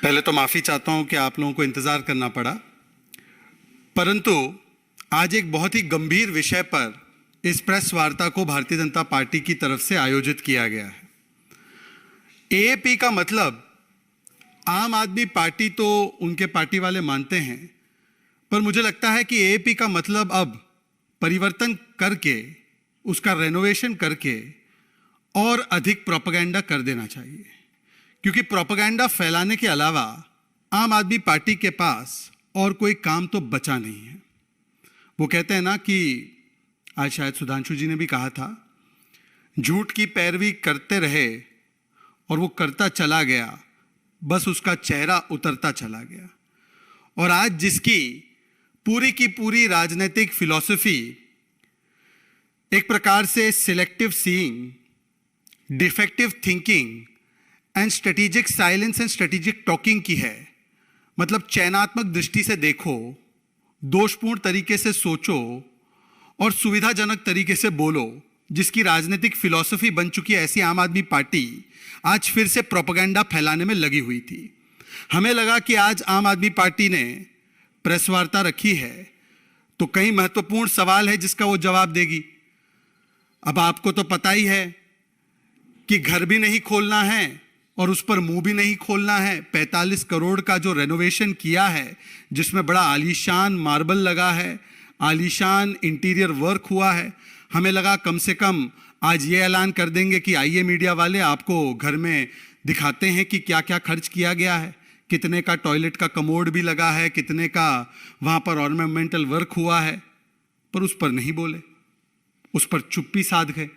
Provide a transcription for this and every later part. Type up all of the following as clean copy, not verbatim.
पहले तो माफ़ी चाहता हूं कि आप लोगों को इंतज़ार करना पड़ा, परंतु आज एक बहुत ही गंभीर विषय पर इस प्रेस वार्ता को भारतीय जनता पार्टी की तरफ से आयोजित किया गया है। एएपी का मतलब आम आदमी पार्टी तो उनके पार्टी वाले मानते हैं, पर मुझे लगता है कि एएपी का मतलब अब परिवर्तन करके, उसका रेनोवेशन करके और अधिक प्रोपेगेंडा कर देना चाहिए, क्योंकि प्रोपेगेंडा फैलाने के अलावा आम आदमी पार्टी के पास और कोई काम तो बचा नहीं है। वो कहते हैं ना कि आज शायद सुधांशु जी ने भी कहा था, झूठ की पैरवी करते रहे और वो करता चला गया, बस उसका चेहरा उतरता चला गया। और आज जिसकी पूरी की पूरी राजनीतिक फिलॉसफी एक प्रकार से selective seeing, defective thinking and strategic silence and strategic talking की है, मतलब चयनात्मक दृष्टि से देखो, दोषपूर्ण तरीके से सोचो और सुविधाजनक तरीके से बोलो, जिसकी राजनीतिक फिलॉसफी बन चुकी है, ऐसी आम आदमी पार्टी आज फिर से प्रोपेगेंडा फैलाने में लगी हुई थी। हमें लगा कि आज आम आदमी पार्टी ने प्रेस वार्ता रखी है तो कई महत्वपूर्ण सवाल है जिसका वो जवाब देगी। अब आपको तो पता ही है कि घर भी नहीं खोलना है और उस पर मुंह भी नहीं खोलना है। 45 करोड़ का जो रेनोवेशन किया है, जिसमें बड़ा आलीशान मार्बल लगा है, आलीशान इंटीरियर वर्क हुआ है, हमें लगा कम से कम आज ये ऐलान कर देंगे कि आइए मीडिया वाले, आपको घर में दिखाते हैं कि क्या क्या खर्च किया गया है, कितने का टॉयलेट का कमोड भी लगा है, कितने का वहाँ पर ऑर्नामेंटल वर्क हुआ है। पर उस पर नहीं बोले, उस पर चुप्पी साध गए।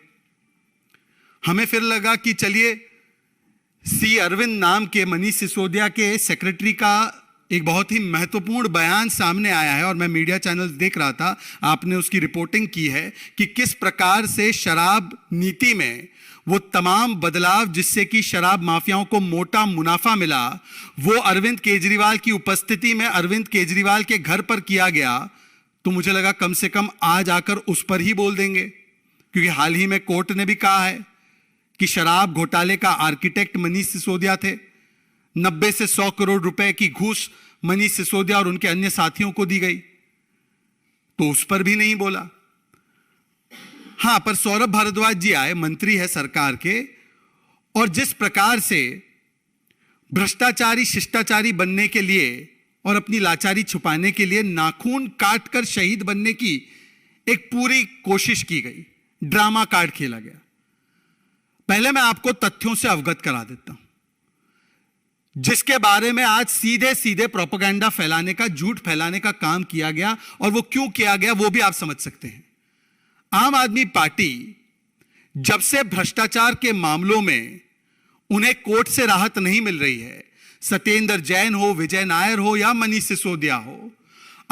हमें फिर लगा कि चलिए सी अरविंद नाम के मनीष सिसोदिया के सेक्रेटरी का एक बहुत ही महत्वपूर्ण बयान सामने आया है और मैं मीडिया चैनल्स देख रहा था, आपने उसकी रिपोर्टिंग की है कि किस प्रकार से शराब नीति में वो तमाम बदलाव जिससे कि शराब माफियाओं को मोटा मुनाफा मिला, वो अरविंद केजरीवाल की उपस्थिति में अरविंद केजरीवाल के घर पर किया गया। तो मुझे लगा कम से कम आज आकर उस पर ही बोल देंगे, क्योंकि हाल ही में कोर्ट ने भी कहा है कि शराब घोटाले का आर्किटेक्ट मनीष सिसोदिया थे। 90 से 100 करोड़ रुपए की घूस मनीष सिसोदिया और उनके अन्य साथियों को दी गई, तो उस पर भी नहीं बोला। हां, पर सौरभ भारद्वाज जी आए, मंत्री है सरकार के, और जिस प्रकार से भ्रष्टाचारी शिष्टाचारी बनने के लिए और अपनी लाचारी छुपाने के लिए नाखून काटकर शहीद बनने की एक पूरी कोशिश की गई, ड्रामा कार्ड खेला गया। पहले मैं आपको तथ्यों से अवगत करा देता हूं, जिसके बारे में आज सीधे सीधे प्रोपेगेंडा फैलाने का, झूठ फैलाने का काम किया गया, और वो क्यों किया गया वो भी आप समझ सकते हैं। आम आदमी पार्टी जब से भ्रष्टाचार के मामलों में उन्हें कोर्ट से राहत नहीं मिल रही है, सत्येंद्र जैन हो, विजय नायर हो या मनीष सिसोदिया हो,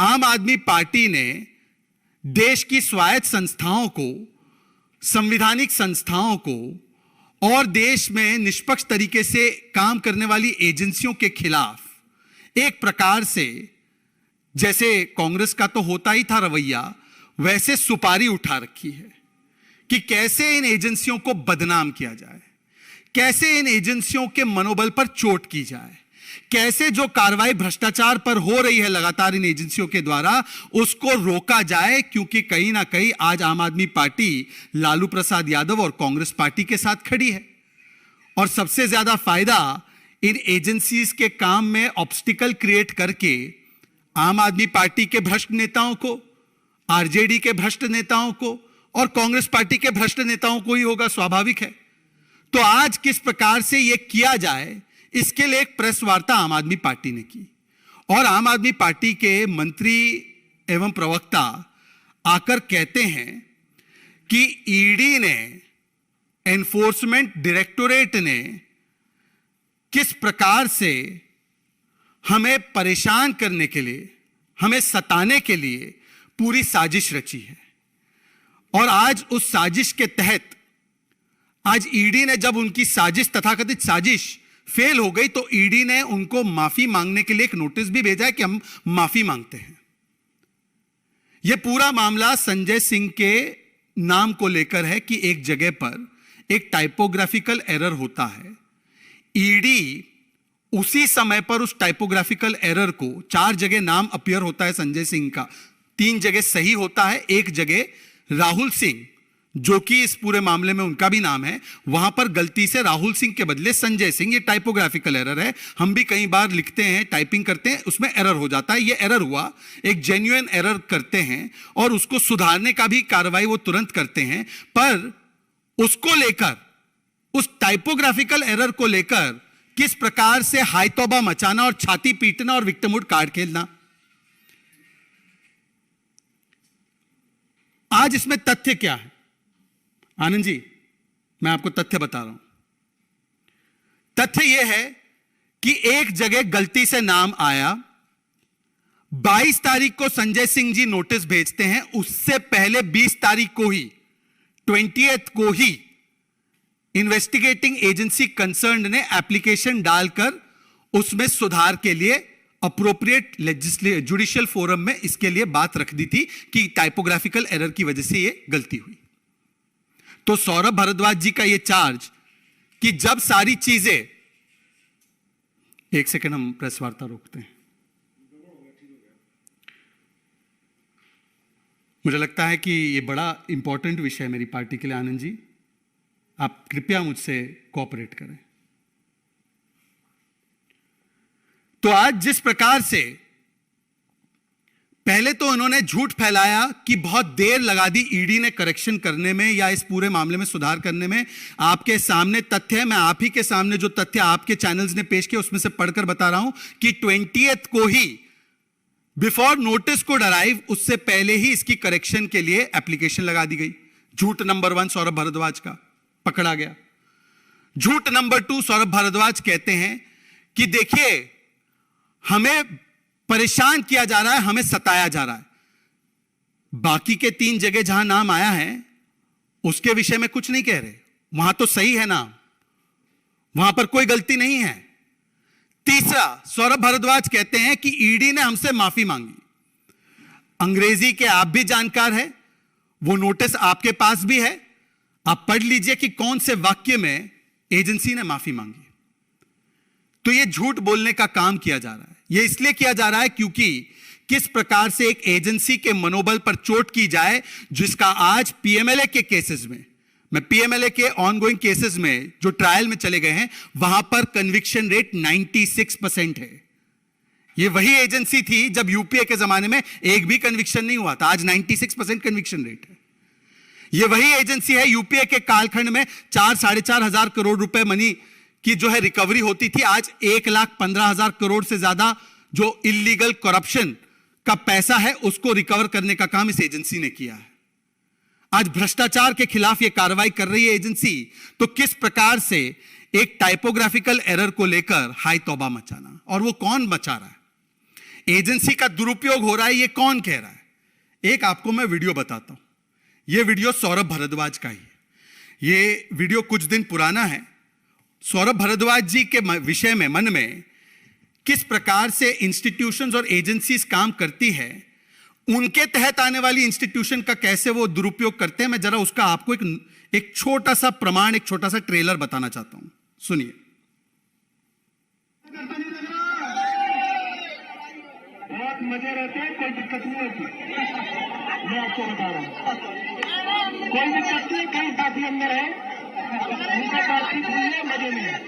आम आदमी पार्टी ने देश की स्वायत्त संस्थाओं को, संवैधानिक संस्थाओं को और देश में निष्पक्ष तरीके से काम करने वाली एजेंसियों के खिलाफ एक प्रकार से, जैसे कांग्रेस का तो होता ही था रवैया, वैसे सुपारी उठा रखी है कि कैसे इन एजेंसियों को बदनाम किया जाए, कैसे इन एजेंसियों के मनोबल पर चोट की जाए, कैसे जो कार्रवाई भ्रष्टाचार पर हो रही है लगातार इन एजेंसियों के द्वारा उसको रोका जाए, क्योंकि कहीं ना कहीं आज आम आदमी पार्टी लालू प्रसाद यादव और कांग्रेस पार्टी के साथ खड़ी है। और सबसे ज्यादा फायदा इन एजेंसीज के काम में ऑब्स्टिकल क्रिएट करके आम आदमी पार्टी के भ्रष्ट नेताओं को, आरजेडी के भ्रष्ट नेताओं को और कांग्रेस पार्टी के भ्रष्ट नेताओं को ही होगा, स्वाभाविक है। तो आज किस प्रकार से यह किया जाए, इसके लिए एक प्रेस वार्ता आम आदमी पार्टी ने की, और आम आदमी पार्टी के मंत्री एवं प्रवक्ता आकर कहते हैं कि ईडी ने, एनफोर्समेंट डायरेक्टोरेट ने किस प्रकार से हमें परेशान करने के लिए, हमें सताने के लिए पूरी साजिश रची है। और आज उस साजिश के तहत आज ईडी ने, जब उनकी साजिश, तथाकथित साजिश फेल हो गई, तो ईडी ने उनको माफी मांगने के लिए एक नोटिस भी भेजा है कि हम माफी मांगते हैं। यह पूरा मामला संजय सिंह के नाम को लेकर है कि एक जगह पर एक टाइपोग्राफिकल एरर होता है। ईडी उसी समय पर उस टाइपोग्राफिकल एरर को 4 जगह नाम अपीयर होता है संजय सिंह का, 3 जगह सही होता है, 1 जगह राहुल सिंह जो कि इस पूरे मामले में उनका भी नाम है, वहां पर गलती से राहुल सिंह के बदले संजय सिंह, ये टाइपोग्राफिकल एरर है। हम भी कई बार लिखते हैं, टाइपिंग करते हैं, उसमें एरर हो जाता है, ये एरर हुआ, एक जेन्युइन एरर करते हैं और उसको सुधारने का भी कार्रवाई वो तुरंत करते हैं। पर उसको लेकर, उस टाइपोग्राफिकल एरर को लेकर किस प्रकार से हाय तौबा मचाना और छाती पीटना और विक्टिमहुड कार्ड खेलना, आज इसमें तथ्य क्या है आनंद जी, मैं आपको तथ्य बता रहा हूं। तथ्य यह है कि एक जगह गलती से नाम आया, 22 तारीख को संजय सिंह जी नोटिस भेजते हैं, उससे पहले 20 तारीख को ही, 20th को ही इन्वेस्टिगेटिंग एजेंसी कंसर्न्ड ने एप्लीकेशन डालकर उसमें सुधार के लिए अप्रोप्रिएट जुडिशियल फोरम में इसके लिए बात रख दी थी कि टाइपोग्राफिकल एरर की वजह से यह गलती हुई। तो सौरभ भारद्वाज जी का यह चार्ज कि जब सारी चीजें, एक सेकंड हम प्रेस वार्ता रोकते हैं, मुझे लगता है कि यह बड़ा इंपॉर्टेंट विषय है मेरी पार्टी के लिए। आनंद जी, आप कृपया मुझसे कोऑपरेट करें। तो आज जिस प्रकार से पहले तो उन्होंने झूठ फैलाया कि बहुत देर लगा दी ईडी ने करेक्शन करने में या इस पूरे मामले में सुधार करने में, आपके सामने तथ्य है, मैं आप ही के सामने जो तथ्य आपके चैनल्स ने पेश किए उसमें से पढ़कर बता रहा हूं कि 20th को ही, बिफोर नोटिस को अराइव, उससे पहले ही इसकी करेक्शन के लिए एप्लीकेशन लगा दी गई। झूठ नंबर 1 सौरभ भारद्वाज का पकड़ा गया। झूठ नंबर 2, सौरभ भारद्वाज कहते हैं कि देखिए हमें परेशान किया जा रहा है, हमें सताया जा रहा है। बाकी के 3 जगह जहां नाम आया है उसके विषय में कुछ नहीं कह रहे, वहां तो सही है नाम, वहां पर कोई गलती नहीं है। तीसरा, सौरभ भारद्वाज कहते हैं कि ईडी ने हमसे माफी मांगी। अंग्रेजी के आप भी जानकार है, वो नोटिस आपके पास भी है, आप पढ़ लीजिए कि कौन से वाक्य में एजेंसी ने माफी मांगी। तो यह झूठ बोलने का काम किया जा रहा है। यह इसलिए किया जा रहा है क्योंकि किस प्रकार से एक एजेंसी के मनोबल पर चोट की जाए, जिसका आज पीएमएलए के केसेस में, मैं पीएमएलए के ऑनगोइंग केसेस में जो ट्रायल में चले गए हैं, वहां पर कन्विक्शन रेट 96% है। यह वही एजेंसी थी जब यूपीए के जमाने में एक भी कन्विक्शन नहीं हुआ था, आज 96% कन्विक्शन रेट है। यह वही एजेंसी है, यूपीए के कालखंड में 4-4.5 हजार करोड़ रुपए मनी की जो है रिकवरी होती थी, आज 1,15,000 करोड़ से ज्यादा जो इलीगल करप्शन का पैसा है उसको रिकवर करने का काम इस एजेंसी ने किया है। आज भ्रष्टाचार के खिलाफ यह कार्रवाई कर रही है एजेंसी। तो किस प्रकार से एक टाइपोग्राफिकल एरर को लेकर हाय तौबा मचाना, और वो कौन मचा रहा है, एजेंसी का दुरुपयोग हो रहा है, ये कौन कह रहा है। एक आपको मैं वीडियो बताता हूं, यह वीडियो सौरभ भारद्वाज का ही है। यह वीडियो कुछ दिन पुराना है। सौरभ भारद्वाज जी के विषय में, मन में किस प्रकार से इंस्टीट्यूशंस और एजेंसीज काम करती है, उनके तहत आने वाली इंस्टीट्यूशन का कैसे वो दुरुपयोग करते हैं, मैं जरा उसका आपको एक छोटा सा प्रमाण, एक छोटा सा ट्रेलर बताना चाहता हूं, सुनिए। बहुत मजे रहते हैं, कोई दिक्कत नहीं होती, मैं आपको बता रहा हूँ, कोई दिक्कत नहीं। कई साथी अंदर है, उनका बातचीत हुई है, मजे में है,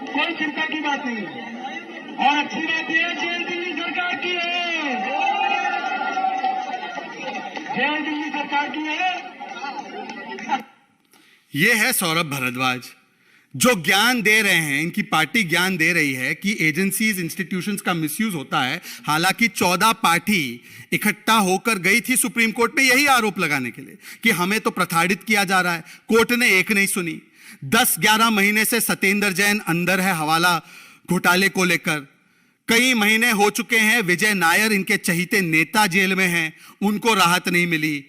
कोई चिंता की बात नहीं है। और अच्छी बात यह है, जेल दिल्ली सरकार की है, जेल दिल्ली सरकार की है। यह है सौरभ भारद्वाज जो ज्ञान दे रहे हैं, इनकी पार्टी ज्ञान दे रही है कि एजेंसीज, इंस्टीट्यूशंस का मिसयूज होता है। हालांकि 14 पार्टी इकट्ठा होकर गई थी सुप्रीम कोर्ट में यही आरोप लगाने के लिए कि हमें तो प्रताड़ित किया जा रहा है। कोर्ट ने एक नहीं सुनी। 10-11 महीने से सत्येंद्र जैन अंदर है हवाला घोटाले को लेकर, कई महीने हो चुके हैं। विजय नायर, इनके चहीते नेता, जेल में हैं, उनको राहत नहीं मिली।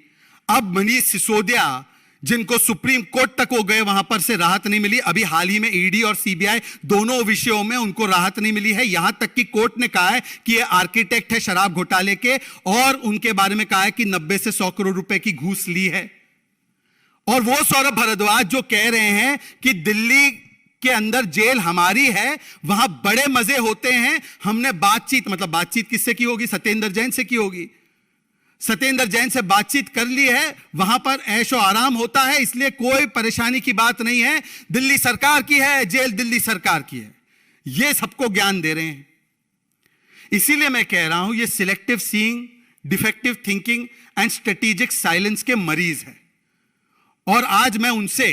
अब मनीष सिसोदिया, जिनको सुप्रीम कोर्ट तक हो गए, वहां पर से राहत नहीं मिली। अभी हाल ही में ईडी और सीबीआई दोनों विषयों में उनको राहत नहीं मिली है। यहां तक कि कोर्ट ने कहा है कि ये आर्किटेक्ट है शराब घोटाले के, और उनके बारे में कहा है कि 90 से 100 करोड़ रुपए की घूस ली है। और वो सौरभ भारद्वाज जो कह रहे हैं कि दिल्ली के अंदर जेल हमारी है, वहां बड़े मजे होते हैं। हमने बातचीत किससे की होगी? सत्येंद्र जैन से की होगी। सत्येंद्र जैन से बातचीत कर ली है, वहां पर ऐशो आराम होता है, इसलिए कोई परेशानी की बात नहीं है। दिल्ली सरकार की है, जेल दिल्ली सरकार की है, ये सबको ज्ञान दे रहे हैं। इसीलिए मैं कह रहा हूं, ये selective seeing, defective thinking and strategic silence के मरीज है। और आज मैं उनसे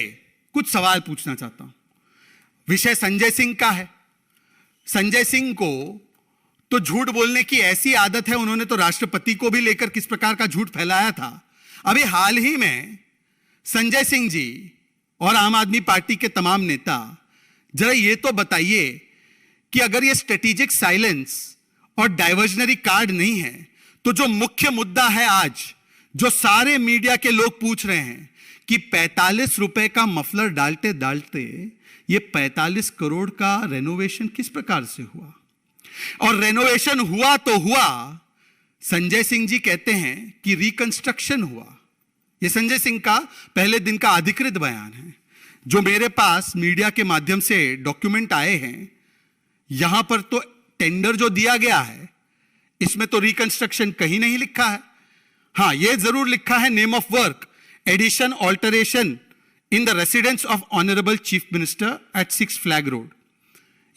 कुछ सवाल पूछना चाहता हूं। विषय संजय सिंह का है। संजय सिंह को तो झूठ बोलने की ऐसी आदत है, उन्होंने तो राष्ट्रपति को भी लेकर किस प्रकार का झूठ फैलाया था। अभी हाल ही में संजय सिंह जी और आम आदमी पार्टी के तमाम नेता जरा ये तो बताइए कि अगर ये स्ट्रेटेजिक साइलेंस और डाइवर्जनरी कार्ड नहीं है, तो जो मुख्य मुद्दा है आज, जो सारे मीडिया के लोग पूछ रहे हैं कि 45 रुपए का मफलर डालते डालते ये 45 करोड़ का रेनोवेशन किस प्रकार से हुआ, और रेनोवेशन हुआ तो हुआ, संजय सिंह जी कहते हैं कि रिकंस्ट्रक्शन हुआ। यह संजय सिंह का पहले दिन का अधिकृत बयान है, जो मेरे पास मीडिया के माध्यम से डॉक्यूमेंट आए हैं। यहां पर तो टेंडर जो दिया गया है, इसमें तो रिकंस्ट्रक्शन कहीं नहीं लिखा है। हां, यह जरूर लिखा है name of work addition alteration in the residence of honourable chief minister at 6 flag road.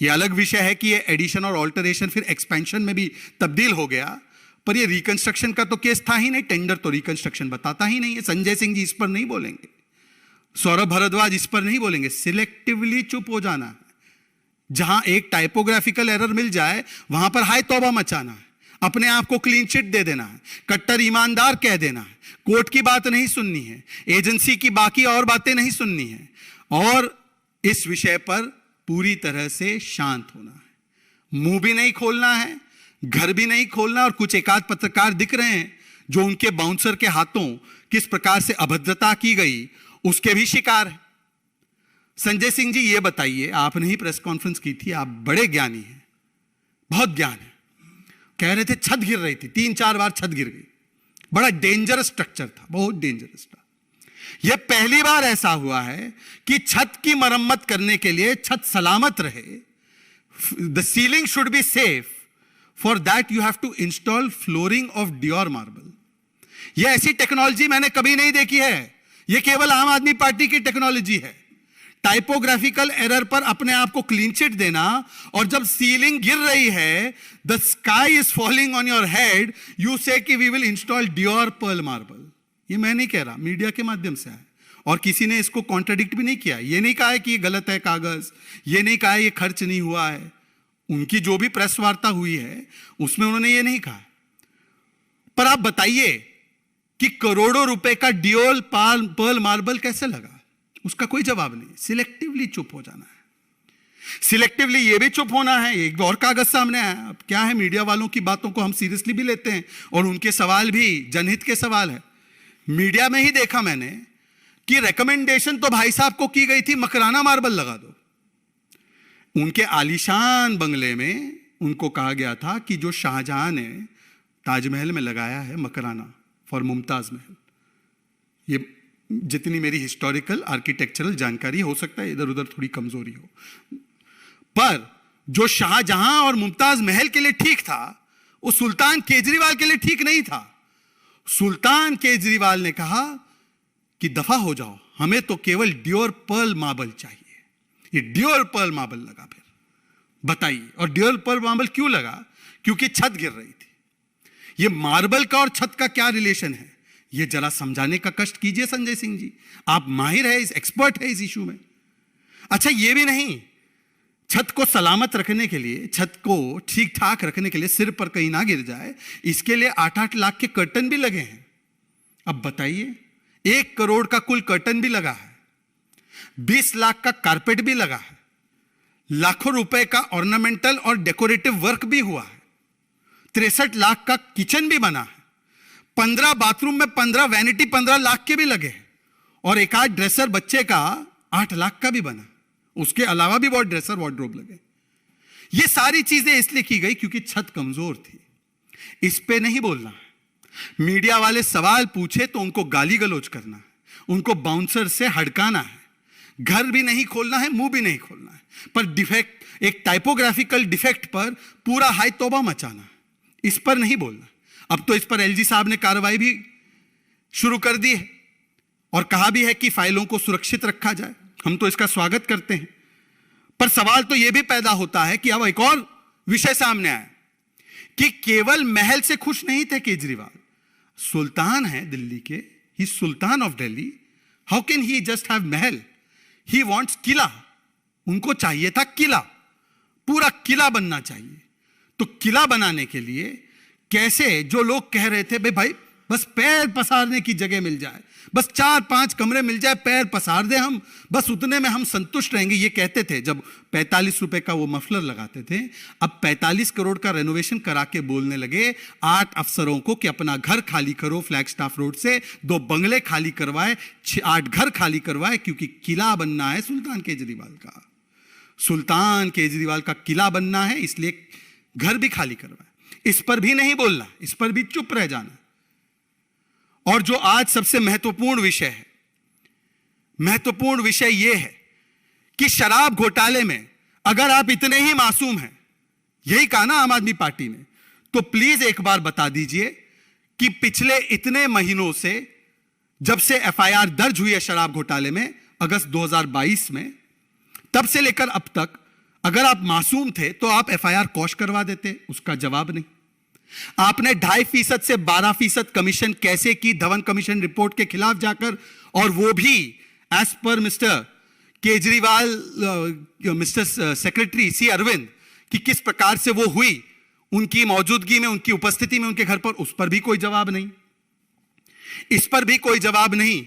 यह अलग विषय है कि यह एडिशन और ऑल्टरेशन फिर एक्सपेंशन में भी तब्दील हो गया, पर यह रिकंस्ट्रक्शन का तो केस था ही नहीं। टेंडर तो रिकंस्ट्रक्शन बताता ही नहीं है। संजय सिंह जी इस पर नहीं बोलेंगे, सौरभ भारद्वाज इस पर नहीं बोलेंगे। सिलेक्टिवली चुप हो जाना है। जहां एक टाइपोग्राफिकल एरर मिल जाए, वहां पर हाय तौबा मचाना है, अपने आप को क्लीन चिट दे देना है, कट्टर ईमानदार कह देना है, कोर्ट की बात नहीं सुननी है, एजेंसी की बाकी और बातें नहीं सुननी है, और इस विषय पर पूरी तरह से शांत होना है। मुंह भी नहीं खोलना है, घर भी नहीं खोलना। और कुछ एकाध पत्रकार दिख रहे हैं जो उनके बाउंसर के हाथों किस प्रकार से अभद्रता की गई, उसके भी शिकार है। संजय सिंह जी, ये बताइए, आपने ही प्रेस कॉन्फ्रेंस की थी, आप बड़े ज्ञानी हैं, बहुत ज्ञान है। कह रहे थे छत गिर रही थी, 3-4 बार छत गिर गई, बड़ा डेंजरस स्ट्रक्चर था, बहुत डेंजरस था। यह पहली बार ऐसा हुआ है कि छत की मरम्मत करने के लिए, छत सलामत रहे, the ceiling should be safe, for that you have to install flooring of Dior marble. यह ऐसी टेक्नोलॉजी मैंने कभी नहीं देखी है, यह केवल आम आदमी पार्टी की टेक्नोलॉजी है। टाइपोग्राफिकल एरर पर अपने आप को क्लीन चिट देना, और जब सीलिंग गिर रही है, the sky is falling on your head, you say कि we will install Dior pearl marble. ये मैं नहीं कह रहा, मीडिया के माध्यम से है, और किसी ने इसको कॉन्ट्राडिक्ट भी नहीं किया। ये नहीं कहा है कि ये गलत है कागज, ये नहीं कहा है ये खर्च नहीं हुआ है। उनकी जो भी प्रेस वार्ता हुई है उसमें उन्होंने ये नहीं कहा। पर आप बताइए कि करोड़ों रुपए का डियोर पर्ल मार्बल कैसे लगा, उसका कोई जवाब नहीं। सिलेक्टिवली चुप हो जाना है। सिलेक्टिवली ये भी चुप होना है। एक और कागज सामने आया। अब क्या है, मीडिया वालों की बातों को हम सीरियसली भी लेते हैं, और उनके सवाल भी जनहित के सवाल है। मीडिया में ही देखा मैंने कि रिकमेंडेशन तो भाई साहब को की गई थी, मकराना मार्बल लगा दो। उनके आलीशान बंगले में उनको कहा गया था कि जो शाहजहां ने ताजमहल में लगाया है मकराना फॉर मुमताज महल, ये जितनी मेरी हिस्टोरिकल आर्किटेक्चरल जानकारी, हो सकता है इधर उधर थोड़ी कमजोरी हो, पर जो शाहजहां और मुमताज महल के लिए ठीक था, वो सुल्तान केजरीवाल के लिए ठीक नहीं था। सुल्तान केजरीवाल ने कहा कि दफा हो जाओ, हमें तो केवल डियोर पर्ल मार्बल चाहिए। ये डियोर पर्ल मार्बल लगा। फिर बताइए, और डियोर पर्ल मार्बल क्यों लगा? क्योंकि छत गिर रही थी। ये मार्बल का और छत का क्या रिलेशन है, ये जरा समझाने का कष्ट कीजिए संजय सिंह जी, आप माहिर है, एक्सपर्ट है इस इशू में। अच्छा, ये भी नहीं, छत को सलामत रखने के लिए, छत को ठीक ठाक रखने के लिए, सिर पर कहीं ना गिर जाए, इसके लिए 8-8 लाख के कर्टन भी लगे हैं। अब बताइए, 1 करोड़ का कुल कर्टन भी लगा है, 20 लाख का कारपेट भी लगा है, लाखों रुपए का ऑर्नामेंटल और डेकोरेटिव वर्क भी हुआ है, 63 लाख का किचन भी बना है, 15 बाथरूम में 15 वैनिटी 15 लाख के भी लगे हैं, और एक आध ड्रेसर बच्चे का 8 लाख का भी बना। उसके अलावा भी बहुत ड्रेसर वार्डरोब लगे। ये सारी चीजें इसलिए की गई क्योंकि छत कमजोर थी। इस पे नहीं बोलना है। मीडिया वाले सवाल पूछे तो उनको गाली गलौज करना है, उनको बाउंसर से हड़काना है। घर भी नहीं खोलना है, मुंह भी नहीं खोलना है, पर डिफेक्ट, एक टाइपोग्राफिकल डिफेक्ट पर पूरा हाय तौबा मचाना, इस पर नहीं बोलना। अब तो इस पर एलजी साहब ने कार्रवाई भी शुरू कर दी है और कहा भी है कि फाइलों को सुरक्षित रखा जाए। हम तो इसका स्वागत करते हैं, पर सवाल तो यह भी पैदा होता है कि अब एक और विषय सामने आया कि केवल महल से खुश नहीं थे केजरीवाल, सुल्तान है दिल्ली के, he sultan of Delhi, how can he just have mahal, he wants किला, उनको चाहिए था किला, पूरा किला बनना चाहिए। तो किला बनाने के लिए कैसे, जो लोग कह रहे थे भाई बस पैर पसारने की जगह मिल जाए, बस 4-5 कमरे मिल जाए, पैर पसार दे हम, बस उतने में हम संतुष्ट रहेंगे, ये कहते थे जब 45 रुपए का वो मफलर लगाते थे। अब 45 करोड़ का रेनोवेशन करा के बोलने लगे 8 अफसरों को कि अपना घर खाली करो फ्लैगस्टाफ रोड से, 2 बंगले खाली करवाए, 8 घर खाली करवाए, क्योंकि किला बनना है सुल्तान केजरीवाल का, सुल्तान केजरीवाल का किला बनना है, इसलिए घर भी खाली करवाए। इस पर भी नहीं बोलना, इस पर भी चुप रह जाना। और जो आज सबसे महत्वपूर्ण विषय है, महत्वपूर्ण विषय यह है कि शराब घोटाले में अगर आप इतने ही मासूम हैं, यही कहा ना आम आदमी पार्टी ने, तो प्लीज एक बार बता दीजिए कि पिछले इतने महीनों से, जब से एफआईआर दर्ज हुई है शराब घोटाले में अगस्त 2022 में, तब से लेकर अब तक अगर आप मासूम थे तो आप एफआईआर कॉश करवा देते, उसका जवाब नहीं। आपने 2.5% से 12% कमीशन कैसे की धवन कमीशन रिपोर्ट के खिलाफ जाकर, और वो भी as per Mr Kejriwal, Mr secretary C Arvind, कि किस प्रकार से वो हुई उनकी मौजूदगी में, उनकी उपस्थिति में उनके घर पर, उस पर भी कोई जवाब नहीं। इस पर भी कोई जवाब नहीं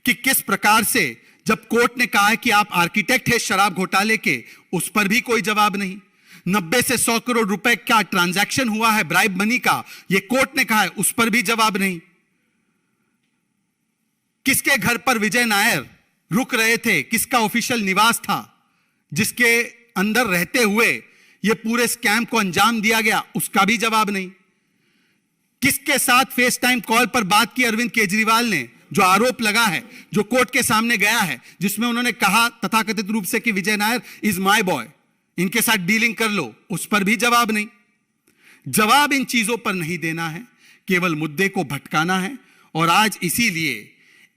कि किस प्रकार से जब कोर्ट ने कहा है कि आप आर्किटेक्ट हैं शराब घोटाले के, उस पर भी कोई जवाब नहीं। 90 से 100 करोड़ रुपए का ट्रांजैक्शन हुआ है ब्राइब मनी का, यह कोर्ट ने कहा है, उस पर भी जवाब नहीं। किसके घर पर विजय नायर रुक रहे थे, किसका ऑफिशियल निवास था जिसके अंदर रहते हुए यह पूरे स्कैम को अंजाम दिया गया, उसका भी जवाब नहीं। किसके साथ फेस टाइम कॉल पर बात की अरविंद केजरीवाल ने, जो आरोप लगा है, जो कोर्ट के सामने गया है, जिसमें उन्होंने कहा तथाकथित रूप से कि विजय नायर इज माय बॉय, इनके साथ डीलिंग कर लो, उस पर भी जवाब नहीं। जवाब इन चीजों पर नहीं देना है, केवल मुद्दे को भटकाना है। और आज इसीलिए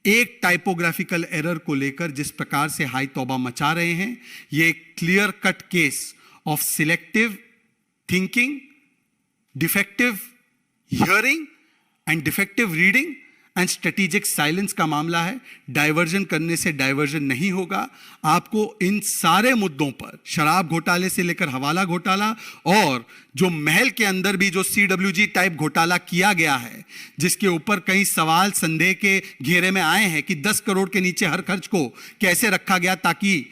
एक टाइपोग्राफिकल एरर को लेकर जिस प्रकार से हाई तौबा मचा रहे हैं, यह clear cut case of selective thinking, defective hearing and defective reading and strategic silence का मामला है। डाइवर्जन करने से डाइवर्जन नहीं होगा। आपको इन सारे मुद्दों पर, शराब घोटाले से लेकर हवाला घोटाला, और जो महल के अंदर भी जो CWG टाइप घोटाला किया गया है, जिसके ऊपर कई सवाल संदेह के घेरे में आए हैं कि 10 करोड़ के नीचे हर खर्च को कैसे रखा गया ताकि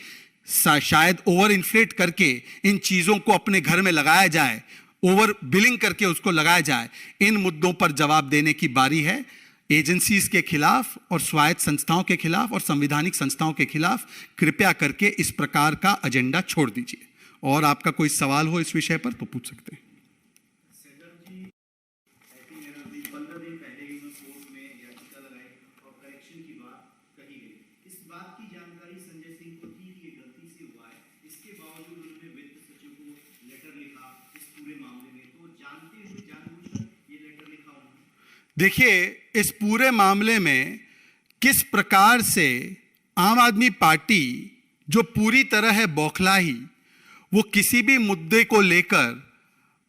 शायद ओवर इन्फ्लेट करके इन चीजों को अपने घर में लगाया जाए, ओवर बिलिंग करके उसको लगाया जाए। इन मुद्दों पर जवाब देने की बारी है एजेंसीज के खिलाफ और स्वायत्त संस्थाओं के खिलाफ और संवैधानिक संस्थाओं के खिलाफ। कृपया करके इस प्रकार का एजेंडा छोड़ दीजिए। और आपका कोई सवाल हो इस विषय पर तो पूछ सकते हैं। देखिए, इस पूरे मामले में किस प्रकार से आम आदमी पार्टी जो पूरी तरह है बौखलाही, वो किसी भी मुद्दे को लेकर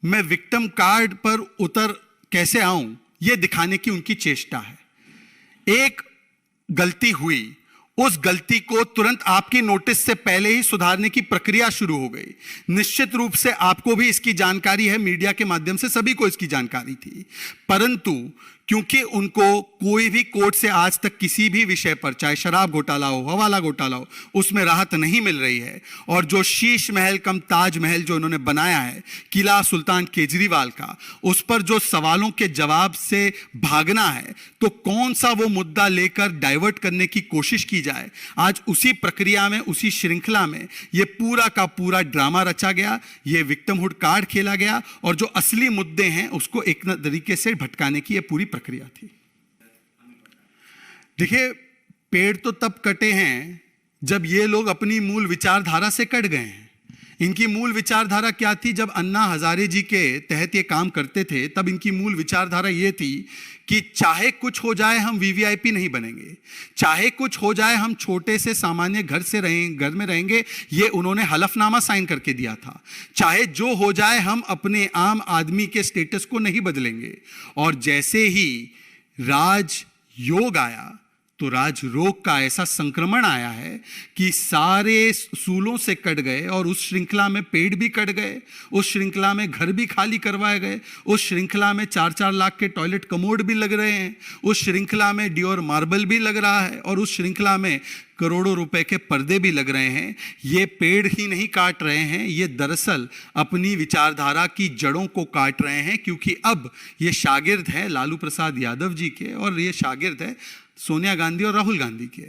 मैं विक्टिम कार्ड पर उतर कैसे आऊं, यह दिखाने की उनकी चेष्टा है। एक गलती हुई, उस गलती को तुरंत आपकी नोटिस से पहले ही सुधारने की प्रक्रिया शुरू हो गई। निश्चित रूप से आपको भी इसकी जानकारी है, मीडिया के माध्यम से सभी को इसकी जानकारी थी, परंतु क्योंकि उनको कोई भी कोर्ट से आज तक किसी भी विषय पर, चाहे शराब घोटाला हो, हवाला घोटाला हो, उसमें राहत नहीं मिल रही है। और जो शीश महल कम ताज महल जो उन्होंने बनाया है किला सुल्तान केजरीवाल का, उस पर जो सवालों के जवाब से भागना है, तो कौन सा वो मुद्दा लेकर डाइवर्ट करने की कोशिश की जाए, आज उसी प्रक्रिया में, उसी श्रृंखला में ये पूरा का पूरा ड्रामा रचा गया, ये विक्टिमहुड कार्ड खेला गया, और जो असली मुद्दे हैं उसको एक तरीके से भटकाने की ये पूरी प्रक्रिया थी। देखिए, पेड़ तो तब कटे हैं जब ये लोग अपनी मूल विचारधारा से कट गए हैं। इनकी मूल विचारधारा क्या थी? जब अन्ना हजारे जी के तहत ये काम करते थे तब इनकी मूल विचारधारा ये थी कि चाहे कुछ हो जाए हम वीवीआईपी नहीं बनेंगे, चाहे कुछ हो जाए हम छोटे से सामान्य घर में रहेंगे। ये उन्होंने हलफनामा साइन करके दिया था। चाहे जो हो जाए हम अपने आम आदमी के स्टेटस को नहीं बदलेंगे। और जैसे ही राजयोग आया तो राजरोग का ऐसा संक्रमण आया है कि सारे सूलों से कट गए और उस श्रृंखला में पेड़ भी कट गए, उस श्रृंखला में घर भी खाली करवाए गए, उस श्रृंखला में 4-4 लाख के टॉयलेट कमोड भी लग रहे हैं, उस श्रृंखला में डियोर मार्बल भी लग रहा है और उस श्रृंखला में करोड़ों रुपए के पर्दे भी लग रहे हैं। ये पेड़ ही नहीं काट रहे हैं, ये दरअसल अपनी विचारधारा की जड़ों को काट रहे हैं, क्योंकि अब ये शागिर्द हैं लालू प्रसाद यादव जी के और ये शागिर्द है सोनिया गांधी और राहुल गांधी के।